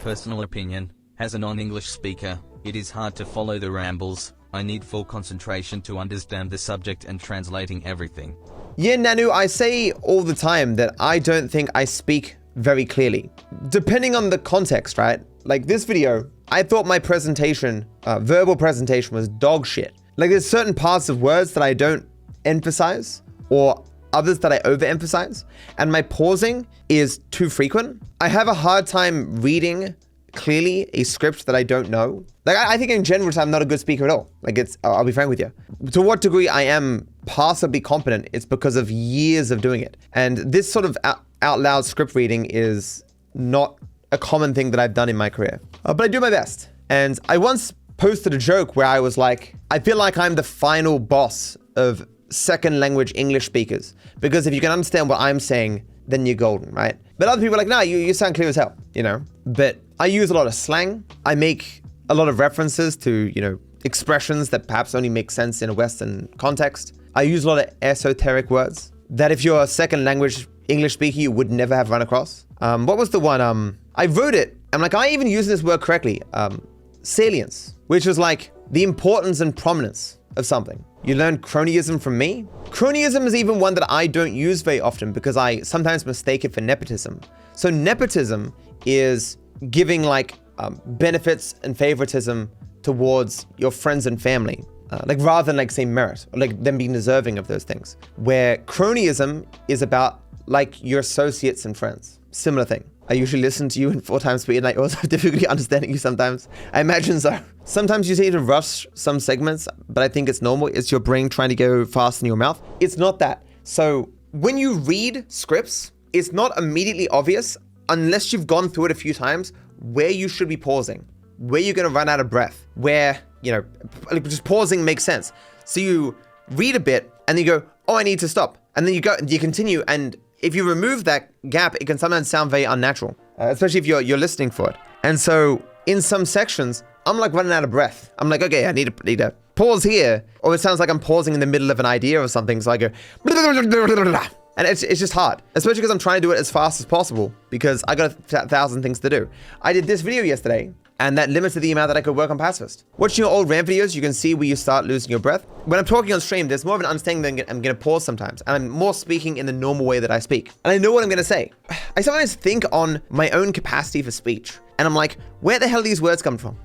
Personal opinion, as a non-English speaker, it is hard to follow the rambles. I need full concentration to understand the subject and translating everything. Yeah, Nanu, I say all the time that I don't think I speak very clearly. Depending on the context, right? Like this video, I thought my presentation, verbal presentation was dog shit. Like there's certain parts of words that I don't emphasize or others that I overemphasize, and my pausing is too frequent. I have a hard time reading clearly a script that I don't know. Like I think in general I'm not a good speaker at all. Like I'll be frank with you. To what degree I am passably competent, it's because of years of doing it. And this sort of out loud script reading is not a common thing that I've done in my career. But I do my best. And I once posted a joke where I was like, I feel like I'm the final boss of second language English speakers, because if you can understand what I'm saying, then you're golden, right? But other people are like, nah, you sound clear as hell, you know? But I use a lot of slang. I make a lot of references to, you know, expressions that perhaps only make sense in a Western context. I use a lot of esoteric words that if you're a second language English speaker, you would never have run across. What was the one? I wrote it. I'm like, I even use this word correctly. Salience, which is like the importance and prominence of something. You learn cronyism from me. Cronyism is even one that I don't use very often because I sometimes mistake it for nepotism. So nepotism is giving like benefits and favoritism towards your friends and family. Like rather than like say merit or like them being deserving of those things. Where cronyism is about like your associates and friends. Similar thing. I usually listen to you in 4 times speed and I also have difficulty understanding you sometimes. I imagine so. Sometimes you seem to rush some segments, but I think it's normal. It's your brain trying to go fast in your mouth. It's not that. So when you read scripts, it's not immediately obvious unless you've gone through it a few times where you should be pausing, where you're going to run out of breath, where, you know, just pausing makes sense. So you read a bit and then you go, oh, I need to stop. And then you go and you continue, and if you remove that gap, it can sometimes sound very unnatural, especially if you're listening for it. And so in some sections, I'm like running out of breath. I'm like, okay, I need to pause here. Or it sounds like I'm pausing in the middle of an idea or something. So I go, and it's just hard, especially because I'm trying to do it as fast as possible because I got 1,000 things to do. I did this video yesterday, and that limited the amount that I could work on pacifist. Watching your old rant videos, you can see where you start losing your breath. When I'm talking on stream, there's more of an understanding that I'm gonna pause sometimes, and I'm more speaking in the normal way that I speak. And I know what I'm gonna say. I sometimes think on my own capacity for speech, and I'm like, where the hell are these words come from?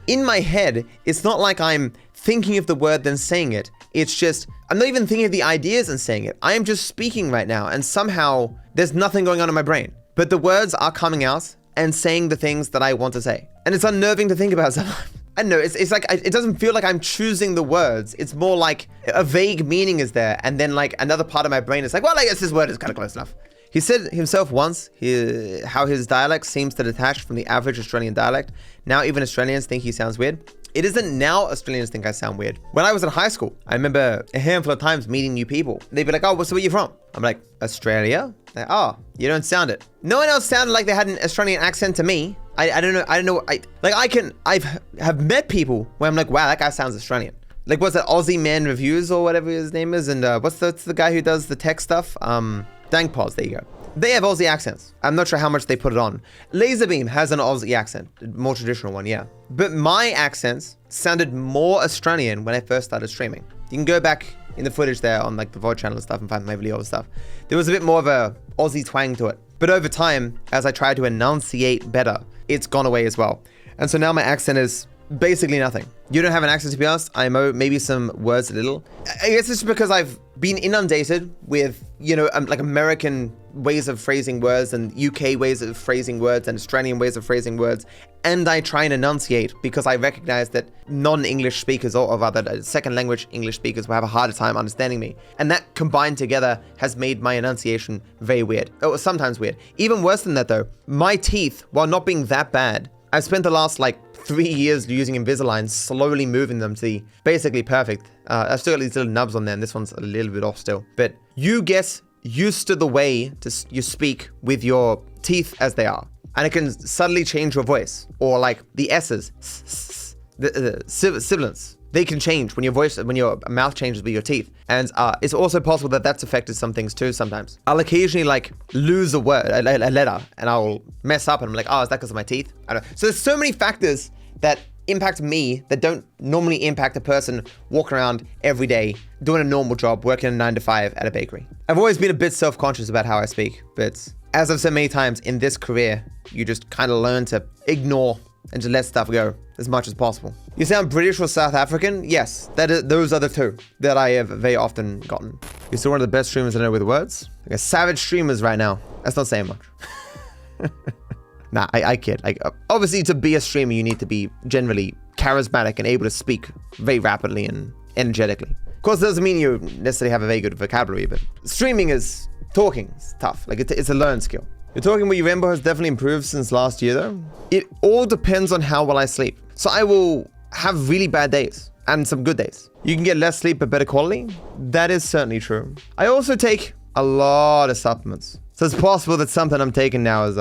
In my head, it's not like I'm thinking of the word then saying it. It's just, I'm not even thinking of the ideas and saying it. I am just speaking right now, and somehow there's nothing going on in my brain. But the words are coming out and saying the things that I want to say. And it's unnerving to think about sometimes. I don't know, it's like, it doesn't feel like I'm choosing the words. It's more like a vague meaning is there. And then like another part of my brain is like, well, I guess this word is kind of close enough. He said himself once how his dialect seems to detach from the average Australian dialect. Now even Australians think he sounds weird. It isn't now Australians think I sound weird. When I was in high school, I remember a handful of times meeting new people. They'd be like, oh, so where are you from? I'm like, Australia? Like, oh, you don't sound it. No one else sounded like they had an Australian accent to me. I don't know. I have met people where I'm like, wow, that guy sounds Australian. Like, what's that, Aussie Man Reviews or whatever his name is? And what's the guy who does the tech stuff? Dankpoz, there you go. They have Aussie accents. I'm not sure how much they put it on. Laserbeam has an Aussie accent, a more traditional one, yeah. But my accents sounded more Australian when I first started streaming. You can go back in the footage there on like the VOD channel and stuff and find my video and stuff. There was a bit more of a Aussie twang to it. But over time, as I tried to enunciate better, it's gone away as well. And so now my accent is basically nothing. You don't have an accent, to be honest. I know maybe some words a little. I guess it's because I've been inundated with, you know, like American ways of phrasing words and UK ways of phrasing words and Australian ways of phrasing words. And I try and enunciate because I recognize that non-English speakers, or rather second language English speakers, will have a harder time understanding me. And that combined together has made my enunciation very weird. Oh, sometimes weird. Even worse than that though, my teeth, while not being that bad, I've spent the last like 3 years using Invisalign, slowly moving them to the basically perfect. I've still got these little nubs on there, and this one's a little bit off still. But you get used to the way you speak with your teeth as they are. And it can subtly change your voice. Or like the S's, the sibilants. they can change when your mouth changes with your teeth. And it's also possible that that's affected some things too sometimes. I'll occasionally like lose a word, a letter, and I'll mess up and I'm like, oh, is that because of my teeth? I don't know. So there's so many factors that impact me that don't normally impact a person walking around every day, doing a normal job, working a 9 to 5 at a bakery. I've always been a bit self-conscious about how I speak, but as I've said many times in this career, you just kind of learn to ignore and just let stuff go as much as possible. You sound British or South African? Yes, those are the two that I have very often gotten. You're still one of the best streamers I know with words. Like a savage streamers right now. That's not saying much. Nah, I kid. Like, obviously, to be a streamer, you need to be generally charismatic and able to speak very rapidly and energetically. Of course, it doesn't mean you necessarily have a very good vocabulary, but streaming is talking. It's tough. Like, it's a learned skill. Your talking with your Rambo has definitely improved since last year, though. It all depends on how well I sleep. So I will have really bad days and some good days. You can get less sleep but better quality. That is certainly true. I also take a lot of supplements. So it's possible that something I'm taking now is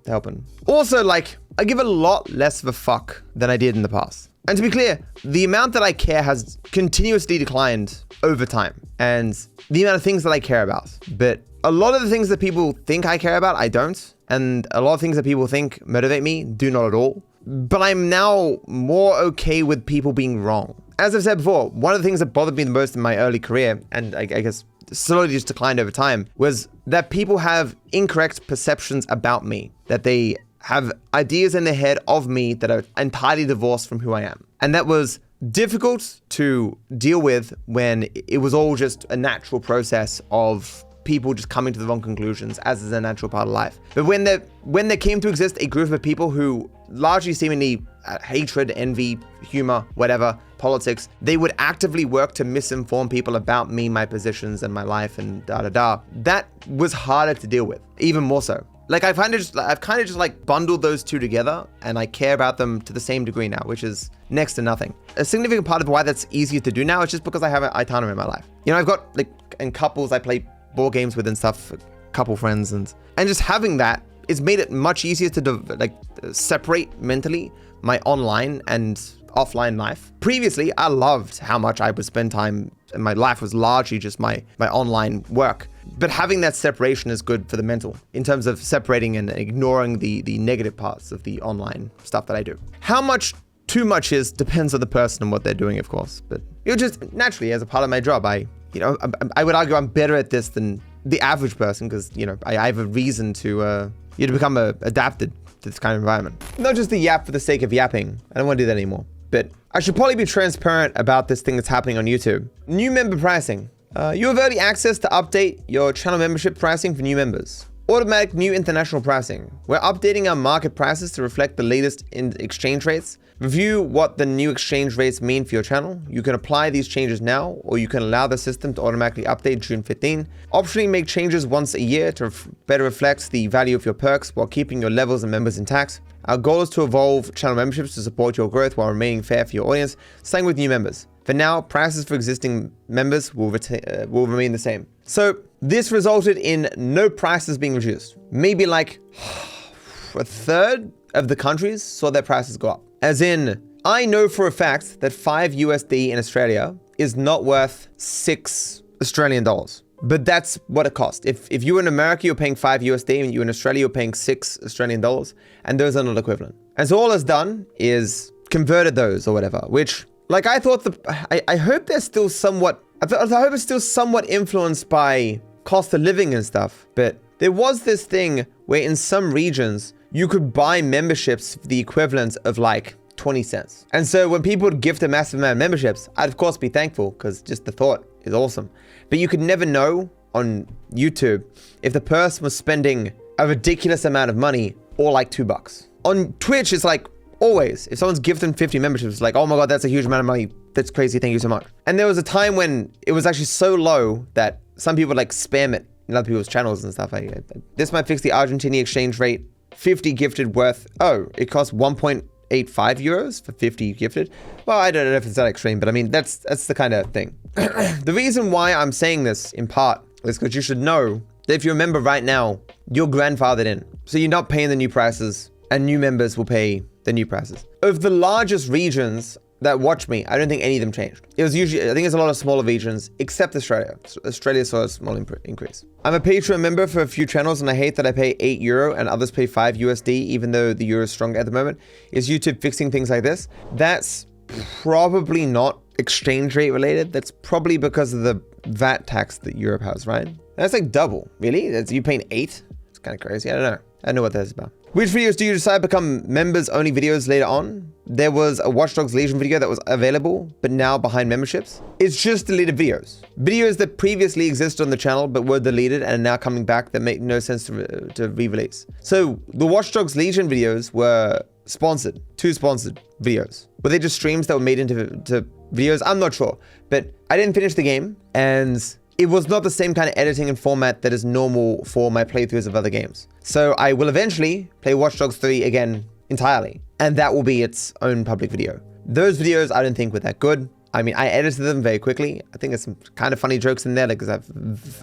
helping. Also, like, I give a lot less of a fuck than I did in the past. And to be clear, the amount that I care has continuously declined over time. And the amount of things that I care about. But a lot of the things that people think I care about, I don't. And a lot of things that people think motivate me do not at all. But I'm now more okay with people being wrong. As I've said before, one of the things that bothered me the most in my early career, and I guess slowly just declined over time, was that people have incorrect perceptions about me, that they have ideas in their head of me that are entirely divorced from who I am. And that was difficult to deal with when it was all just a natural process of people just coming to the wrong conclusions, as is a natural part of life. But when there came to exist a group of people who largely seemingly hatred, envy, humor, whatever, politics, they would actively work to misinform people about me, my positions, and my life, and da-da-da. That was harder to deal with, even more so. Like, I've kind of just like bundled those two together, and I care about them to the same degree now, which is next to nothing. A significant part of why that's easier to do now is just because I have a ton of in my life. You know, I've got like, in couples I play board games with and stuff, couple friends, and just having that, it's made it much easier to separate mentally my online and offline life. Previously, I loved how much I would spend time, and my life was largely just my online work. But having that separation is good for the mental, in terms of separating and ignoring the negative parts of the online stuff that I do. How much too much is depends on the person and what they're doing, of course. But you know, just naturally, as a part of my job, I would argue I'm better at this than the average person, because I have a reason to become adapted to this kind of environment. Not just the yap for the sake of yapping. I don't want to do that anymore. But I should probably be transparent about this thing that's happening on YouTube. New member pricing. You have early access to update your channel membership pricing for new members. Automatic new international pricing. We're updating our market prices to reflect the latest in exchange rates. Review what the new exchange rates mean for your channel. You can apply these changes now, or you can allow the system to automatically update June 15. Optionally, make changes once a year to better reflect the value of your perks while keeping your levels and members intact. Our goal is to evolve channel memberships to support your growth while remaining fair for your audience, same with new members. For now, prices for existing members will remain the same. So this resulted in no prices being reduced. Maybe like a third of the countries saw their prices go up. As in, I know for a fact that 5 USD in Australia is not worth 6 Australian dollars. But that's what it costs. If you're in America, you're paying 5 USD, and you're in Australia, you're paying 6 Australian dollars, and those are not equivalent. And so all it's done is converted those or whatever, which, like, I thought I hope they're still somewhat, I hope it's still somewhat influenced by cost of living and stuff. But there was this thing where in some regions, you could buy memberships for the equivalent of like 20 cents. And so when people would gift a massive amount of memberships, I'd of course be thankful, because just the thought is awesome. But you could never know on YouTube if the person was spending a ridiculous amount of money or like $2. On Twitch, it's like always, if someone's gifting 50 memberships, it's like, oh my God, that's a huge amount of money. That's crazy. Thank you so much. And there was a time when it was actually so low that some people would like spam it in other people's channels and stuff. This might fix the Argentinian exchange rate. 50 gifted worth, it costs 1.85 euros for 50 gifted. Well, I don't know if it's that extreme, but I mean, that's the kind of thing. The reason why I'm saying this in part is because you should know that if you remember right now, you're grandfathered in. So you're not paying the new prices, and new members will pay the new prices. Of the largest regions that watch me, I don't think any of them changed. It was usually, I think it's a lot of smaller regions, except Australia. Australia saw a small increase. I'm a Patreon member for a few channels, and I hate that I pay €8 and others pay 5 USD, even though the euro is strong at the moment. Is YouTube fixing things like this? That's probably not exchange rate related. That's probably because of the VAT tax that Europe has, right? That's like double. Really? That's you paying 8? It's kind of crazy. I don't know. I don't know what that's about. Which videos do you decide become members only videos later on? There was a Watch Dogs Legion video that was available, but now behind memberships. It's just deleted videos. Videos that previously existed on the channel, but were deleted and are now coming back that make no sense to re-release. So the Watch Dogs Legion videos were sponsored, 2 sponsored videos. Were they just streams that were made into videos? I'm not sure, but I didn't finish the game, and it was not the same kind of editing and format that is normal for my playthroughs of other games. So I will eventually play Watch Dogs 3 again entirely, and that will be its own public video. Those videos I don't think were that good. I mean, I edited them very quickly. I think there's some kind of funny jokes in there, like I have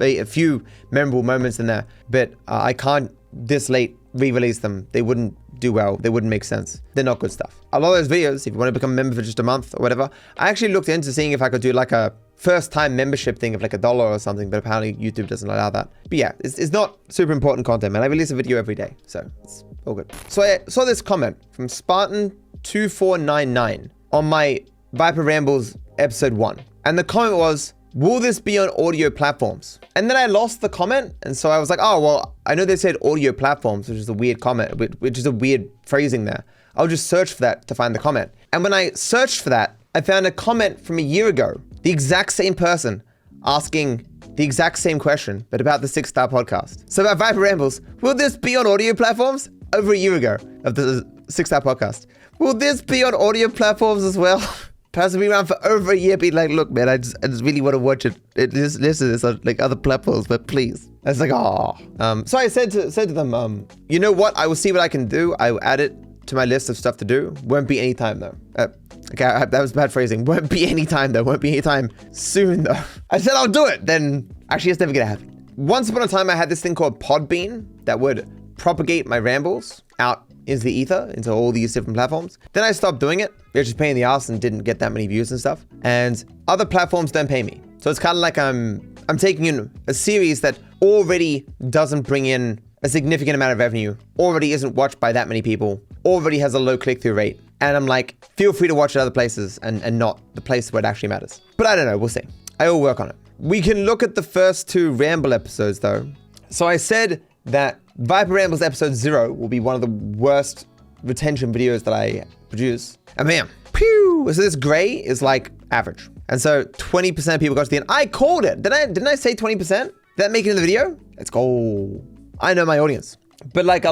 a few memorable moments in there, but I can't this late re-release them. They wouldn't do well. They wouldn't make sense. They're not good stuff. A lot of those videos, if you want to become a member for just a month or whatever, I actually looked into seeing if I could do like a first time membership thing of like $1 or something, but apparently YouTube doesn't allow that. But yeah, it's not super important content, man. I release a video every day, so it's all good. So I saw this comment from Spartan2499 on my Viper Rambles episode 1. And the comment was, will this be on audio platforms? And then I lost the comment. And so I was like, oh, well, I know they said audio platforms, which is a weird comment, which is a weird phrasing there. I'll just search for that to find the comment. And when I searched for that, I found a comment from a year ago, the exact same person asking the exact same question, but about the 6-Star podcast. So about Viper Rambles, will this be on audio platforms? Over a year ago of the 6-Star podcast. Will this be on audio platforms as well? Person been around for over a year, being like, look, man, I just really want to watch it. Listen to this on like other platforms, but please. I was like, oh. So I said to them, you know what? I will see what I can do. I will add it to my list of stuff to do. Won't be any time though. Okay, that was bad phrasing. Won't be any time though. Won't be any time soon though. I said I'll do it. Then actually, it's never gonna happen. Once upon a time, I had this thing called Podbean that would propagate my rambles out into the ether, into all these different platforms. Then I stopped doing it. It was just paying the ass and didn't get that many views and stuff. And other platforms don't pay me. So it's kind of like I'm taking in a series that already doesn't bring in a significant amount of revenue, already isn't watched by that many people, already has a low click-through rate. And I'm like, feel free to watch it other places and not the place where it actually matters. But I don't know, we'll see. I will work on it. We can look at the first 2 Ramble episodes though. So I said that Viper Rambles episode 0 will be one of the worst retention videos that I produce. And man, pew! So this gray is like average. And so 20% of people got to the end. I called it. Didn't I say 20%? Did that make it in the video? Let's go. I know my audience. But like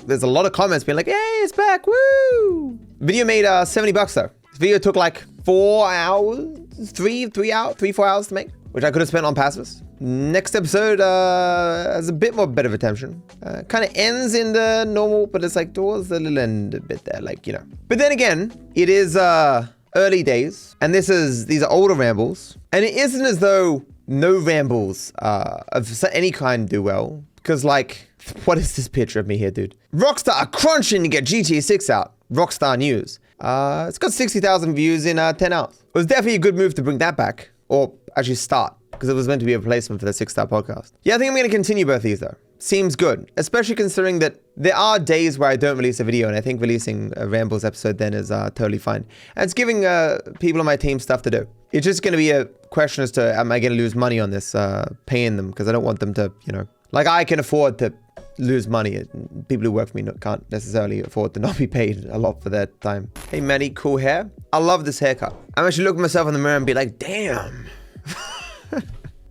there's a lot of comments being like, hey, it's back, woo! Video made $70 though. This video took like 4 hours, 4 hours to make, which I could have spent on passives. Next episode has a bit more bit of attention. Kind of ends in the normal, but it's like towards the little end a bit there, like, you know. But then again, it is early days, and these are older rambles, and it isn't as though no rambles of any kind do well, because like, what is this picture of me here, dude? Rockstar crunching to get GTA 6 out. Rockstar News. It's got 60,000 views in 10 hours. It was definitely a good move to bring that back, or actually start, because it was meant to be a replacement for the 6-Star podcast. Yeah, I think I'm going to continue both these though. Seems good, especially considering that there are days where I don't release a video, and I think releasing a Rambles episode then is totally fine. And it's giving people on my team stuff to do. It's just going to be a question as to, am I going to lose money on this, paying them, because I don't want them to, you know, like I can afford to lose money. People who work for me can't necessarily afford to not be paid a lot for their time. Hey Maddie, cool hair. I love this haircut. I'm actually looking at myself in the mirror and be like, damn.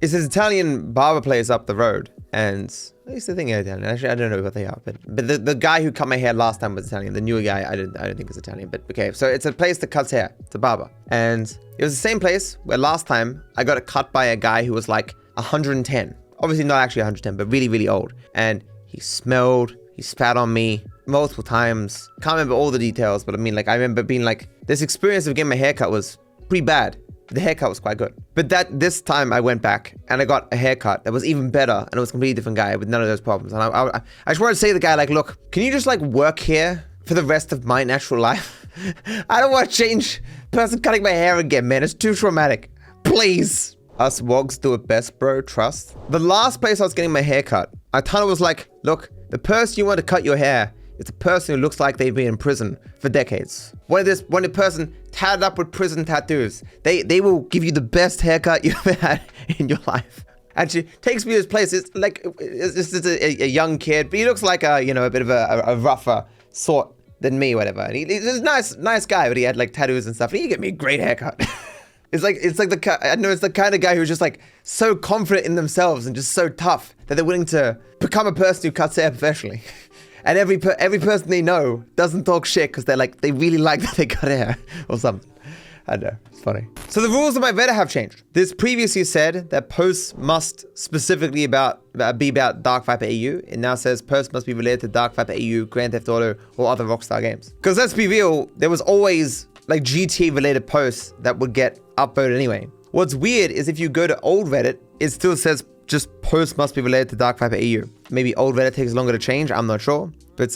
It's this Italian barber place up the road, and at least the thing is Italian. Actually, I don't know what they are, but the guy who cut my hair last time was Italian. The newer guy, I don't think is Italian, but okay. So it's a place that cuts hair. It's a barber, and it was the same place where last time I got it cut by a guy who was like 110. Obviously not actually 110, but really, really old. And he smelled, he spat on me multiple times. Can't remember all the details, but I mean, like, I remember being like, this experience of getting my haircut was pretty bad. The haircut was quite good. But this time I went back and I got a haircut that was even better, and it was a completely different guy with none of those problems. And I just wanted to say to the guy, like, look, can you just like work here for the rest of my natural life? I don't want to change person cutting my hair again, man. It's too traumatic. Please. Us wogs do it best, bro. Trust. The last place I was getting my hair cut, I kind of was like, look, the person you want to cut your hair is a person who looks like they've been in prison for decades. When a person tatted up with prison tattoos, they will give you the best haircut you've ever had in your life. Actually, takes me to this place. It's like, it's a young kid, but he looks like a bit of a rougher sort than me, whatever. And he's a nice guy, but he had like tattoos and stuff. And he gave me a great haircut. It's like the kind of guy who's just like so confident in themselves and just so tough that they're willing to become a person who cuts hair professionally. And every person they know doesn't talk shit because they really like that they cut hair or something. I don't know, it's funny. So the rules of my beta have changed. This previously said that posts must specifically be about DarkViperAU. It now says posts must be related to DarkViperAU, Grand Theft Auto, or other Rockstar games. Because let's be real, there was always like GTA related posts that would get upvoted anyway. What's weird is if you go to old Reddit, it still says just posts must be related to DarkViperAU. Maybe old Reddit takes longer to change, I'm not sure. But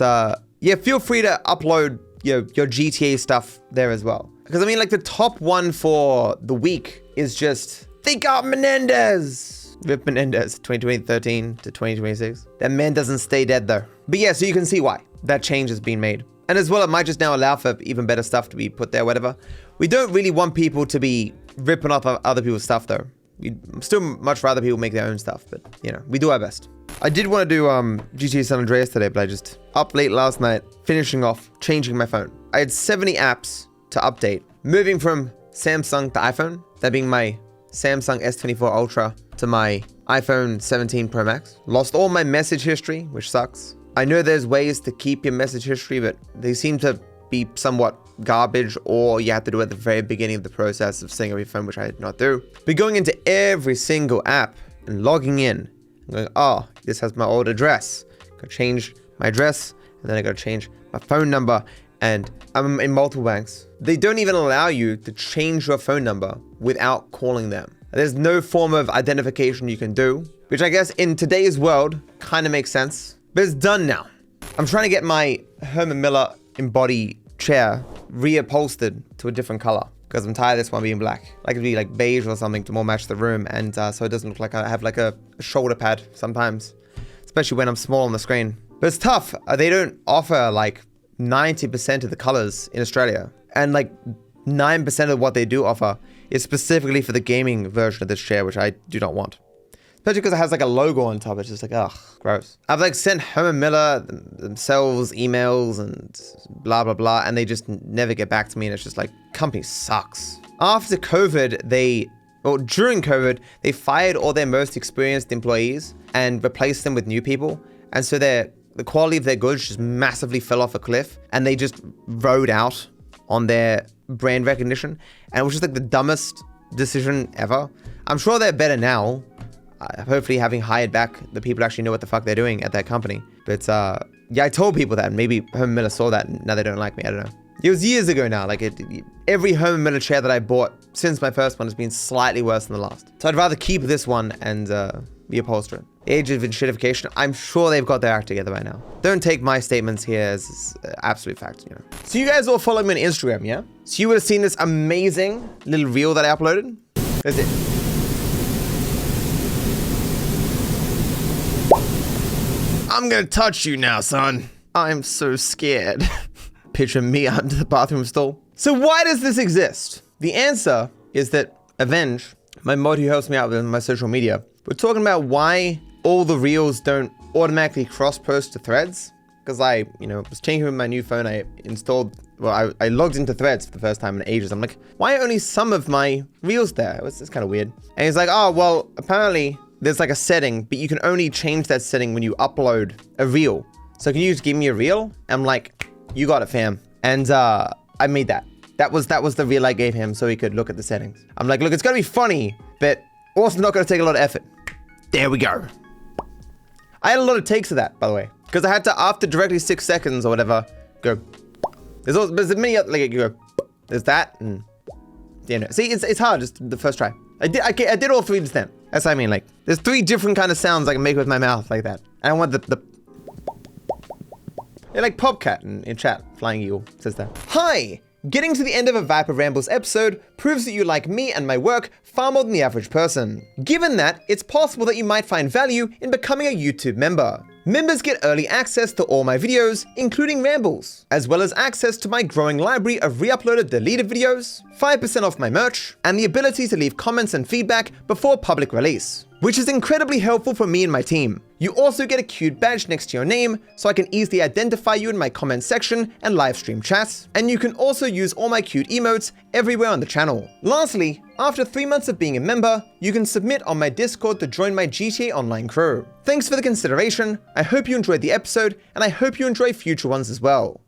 yeah, feel free to upload your GTA stuff there as well. Because I mean, like the top one for the week is just Think Out Menendez. Rip Menendez, 2013 to 2026. That man doesn't stay dead though. But yeah, so you can see why that change has been made. And as well, it might just now allow for even better stuff to be put there, whatever. We don't really want people to be ripping off other people's stuff though. We'd still much rather people make their own stuff, but you know, we do our best. I did want to do GTA San Andreas today, but I just up late last night, finishing off, changing my phone. I had 70 apps to update, moving from Samsung to iPhone, that being my Samsung S24 Ultra to my iPhone 17 Pro Max. Lost all my message history, which sucks. I know there's ways to keep your message history, but they seem to be somewhat garbage, or you have to do it at the very beginning of the process of setting up your phone, which I did not do. But going into every single app and logging in, I'm going, oh, this has my old address. Gotta change my address, and then I gotta change my phone number, and I'm in multiple banks. They don't even allow you to change your phone number without calling them. There's no form of identification you can do, which I guess in today's world kind of makes sense, but it's done now. I'm trying to get my Herman Miller embody chair reupholstered to a different color because I'm tired of this one being black. Like it'd be like beige or something to more match the room, and so it doesn't look like I have like a shoulder pad sometimes, especially when I'm small on the screen. But it's tough. They don't offer like 90% of the colors in Australia, and like 9% of what they do offer is specifically for the gaming version of this chair, which I do not want. Especially because it has like a logo on top. It's just like, ugh, gross. I've like sent Herman Miller themselves emails and blah, blah, blah, and they just never get back to me. And it's just like, company sucks. After COVID, during COVID, they fired all their most experienced employees and replaced them with new people. And so the quality of their goods just massively fell off a cliff, and they just rode out on their brand recognition. And it was just like the dumbest decision ever. I'm sure they're better now. Hopefully having hired back the people who actually know what the fuck they're doing at that company. But yeah, I told people that, and maybe Herman Miller saw that and now they don't like me, I don't know. It was years ago now, like every Herman Miller chair that I bought since my first one has been slightly worse than the last. So I'd rather keep this one and reupholster it. Age of shitification, I'm sure they've got their act together by now. Don't take my statements here as absolute facts, you know. So you guys all follow me on Instagram, yeah? So you would have seen this amazing little reel that I uploaded. That's it. I'm gonna touch you now, son. I'm so scared. Picture me under the bathroom stall. So why does this exist? The answer is that Avenge, my mod who helps me out with my social media, we're talking about why all the reels don't automatically cross-post to threads. Because I, was changing with my new phone, I logged into threads for the first time in ages. I'm like, why are only some of my reels there? It's kind of weird. And he's like, oh, well, apparently there's like a setting, but you can only change that setting when you upload a reel. So can you just give me a reel? I'm like, you got it, fam. And I made that. That was the reel I gave him so he could look at the settings. I'm like, look, it's gonna be funny, but also not gonna take a lot of effort. There we go. I had a lot of takes of that, by the way, because I had to, after directly 6 seconds or whatever, go. There's many other, like, you go, there's that, and, see, it's hard, just the first try. I did all three just then. That's what I mean, like, there's 3 different kind of sounds I can make with my mouth like that. And I want they're like Popcat in chat. Flying Eagle says that. Hi, Getting to the end of a Viper Rambles episode proves that you like me and my work far more than the average person. Given that, it's possible that you might find value in becoming a YouTube member. Members get early access to all my videos, including Rambles, as well as access to my growing library of re-uploaded deleted videos, 5% off my merch, and the ability to leave comments and feedback before public release, which is incredibly helpful for me and my team. You also get a cute badge next to your name, so I can easily identify you in my comment section and live stream chats, and you can also use all my cute emotes everywhere on the channel. Lastly, after 3 months of being a member, you can submit on my Discord to join my GTA Online crew. Thanks for the consideration, I hope you enjoyed the episode, and I hope you enjoy future ones as well.